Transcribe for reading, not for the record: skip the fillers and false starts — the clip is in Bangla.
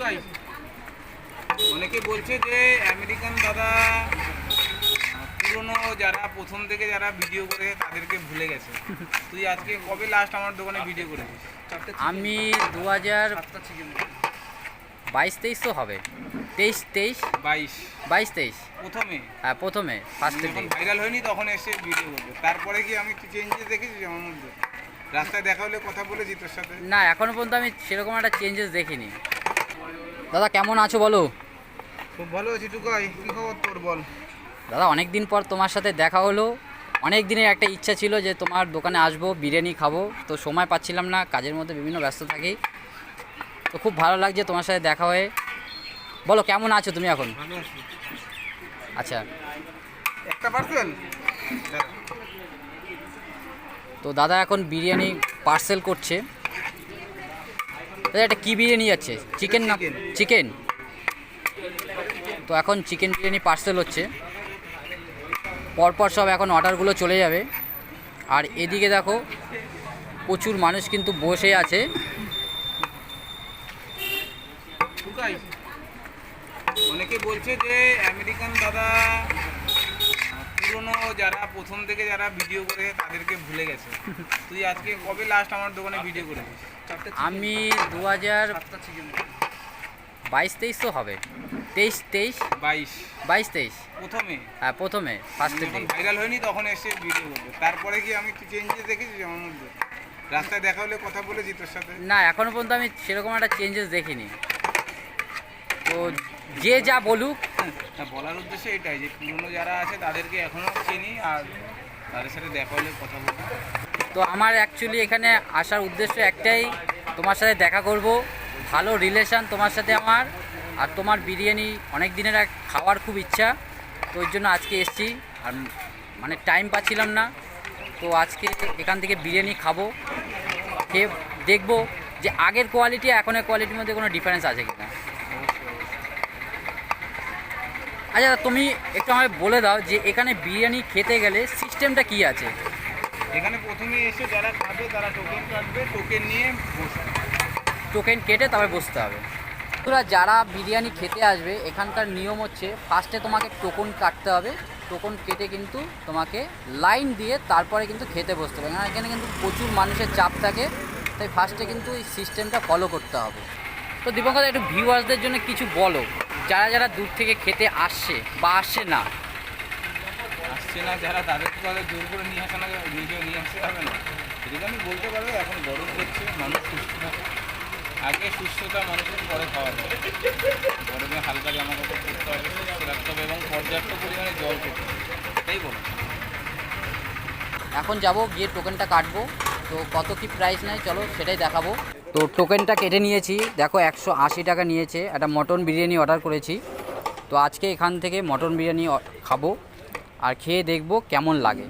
টুকাই অনেকে বলছে যে আমেরিকান দাদা পুরনো যারা প্রথম থেকে যারা ভিডিও করে তাদেরকে ভুলে গেছে। তুই আজকে কবে লাস্ট আমার দোকানে ভিডিও করেছিস? আমি 2022-23 তো হবে, 23 22-23 প্রথমে হ্যাঁ, প্রথমে ফার্স্টের যখন দিকে। ভাইরাল হয়নি তখন এসে ভিডিও করবো। তারপরে কি আমি চেঞ্জেস দেখেছিস আমার মধ্যে? রাস্তায় দেখা হলে কথা বলেছি তোর সাথে? না, এখনও পর্যন্ত আমি সেরকম একটা চেঞ্জেস দেখিনি। দাদা কেমন আছো বলো? খুব ভালো আছি টুকাই, কী খবর তোর বল? দাদা অনেক দিন পর তোমার সাথে দেখা হলো। অনেক দিনের একটা ইচ্ছা ছিল যে তোমার দোকানে আসবো, বিরিয়ানি খাবো, তো সময় পাচ্ছিলাম না, কাজের মধ্যে বিভিন্ন ব্যস্ত থাকি। তো খুব ভালো লাগছে তোমার সাথে দেখা হয়ে। বলো কেমন আছো তুমি এখন? ভালো আছি। আচ্ছা, একটা পার্সেল তো দাদা এখন বিরিয়ানি পার্সেল করছে। দাদা এটা কী বিরিয়ানি যাচ্ছে? চিকেন না? চিকেন। তো এখন চিকেন বিরিয়ানি পার্সেল হচ্ছে, পরপর সব এখন অর্ডারগুলো চলে যাবে। আর এদিকে দেখো প্রচুর মানুষ কিন্তু বসে আছে। টুকাই অনেকে বলছে যে আমেরিকান দাদা পুরনো যারা প্রথম থেকে যারা ভিডিও করে তাদেরকে ভুলে গেছে। তুই আজকে কবে লাস্ট আমার দোকানে ভিডিও করেছিস? আমি 2022-23 তো হবে, 22-23 প্রথমে হ্যাঁ, প্রথমে ফার্স্টের যখন দিকে। ভাইরাল হয়নি তখন এসে ভিডিও করবো। তারপরে কি আমি চেঞ্জেস দেখেছিস আমার মধ্যে? রাস্তায় দেখা হলে কথা বলেছি তোর সাথে? না, এখনও পর্যন্ত আমি সেরকম একটা চেঞ্জেস দেখিনি। তো যে যা বলুক, না, বলার উদ্দেশ্য এটাই যে পুরনো যারা আছে তাদেরকে এখনও চিনি আর তাদের সাথে দেখা হলে কথা বলবো। তো আমার অ্যাকচুয়ালি এখানে আসার উদ্দেশ্য একটাই, তোমার সাথে দেখা করব, ভালো রিলেশান তোমার সাথে আমার। আর তোমার বিরিয়ানি অনেক দিনের এক খাওয়ার খুব ইচ্ছা, তো ওই জন্য আজকে এসেছি। আর মানে টাইম পাচ্ছিলাম না, তো আজকে এখান থেকে বিরিয়ানি খাবো, খেয়ে দেখবো যে আগের কোয়ালিটি এখনের কোয়ালিটির মধ্যে কোনো ডিফারেন্স আছে কিনা। আচ্ছা তুমি একটু আমায় বলে দাও যে এখানে বিরিয়ানি খেতে গেলে সিস্টেমটা কী আছে? এখানে প্রথমে এসে যারা খাবে তারা টোকেন কাটবে, টোকেন নিয়ে বসবে। টোকেন কেটে তবে বসতে হবে। তোরা যারা বিরিয়ানি খেতে আসবে এখানকার নিয়ম হচ্ছে ফার্স্টে তোমাকে টোকন কাটতে হবে, টোকন কেটে কিন্তু তোমাকে লাইন দিয়ে তারপরে কিন্তু খেতে বসতে হবে। কারণ এখানে কিন্তু প্রচুর মানুষের চাপ থাকে, তাই ফার্স্টে কিন্তু এই সিস্টেমটা ফলো করতে হবে। তো দীপঙ্কর একটু ভিউয়ার্সদের জন্য কিছু বলো, যারা যারা দূর থেকে খেতে আসছে বা আসছে না। আসছে না যারা, তাদেরকে তাদের জোর করে নিয়ে আসা না, নিজে নিয়ে আসতে হবে না। সেটা আমি বলতে পারবো। এখন গরম করছে, মানুষ সুস্থ থাকে। আগে সুস্থতা মানুষের পরে খাওয়া দাওয়া। গরমে হালকা জামা কাপড় পরতে হবে, সুস্থ রাখতে হবে এবং পর্যাপ্ত পরিমাণে জল খেতে হবে। এটাই বলো। এখন যাব গিয়ে টোকেনটা কাটবো, তো কত কি প্রাইস নেয় চলো সেটাই দেখাবো। তো টোকেনটা কেটে নিয়েছি, দেখো 180 টাকা নিয়েছে। একটা মটন বিরিয়ানি অর্ডার করেছি, তো আজকে এখান থেকে মটন বিরিয়ানি খাবো আর খেয়ে দেখবো কেমন লাগে।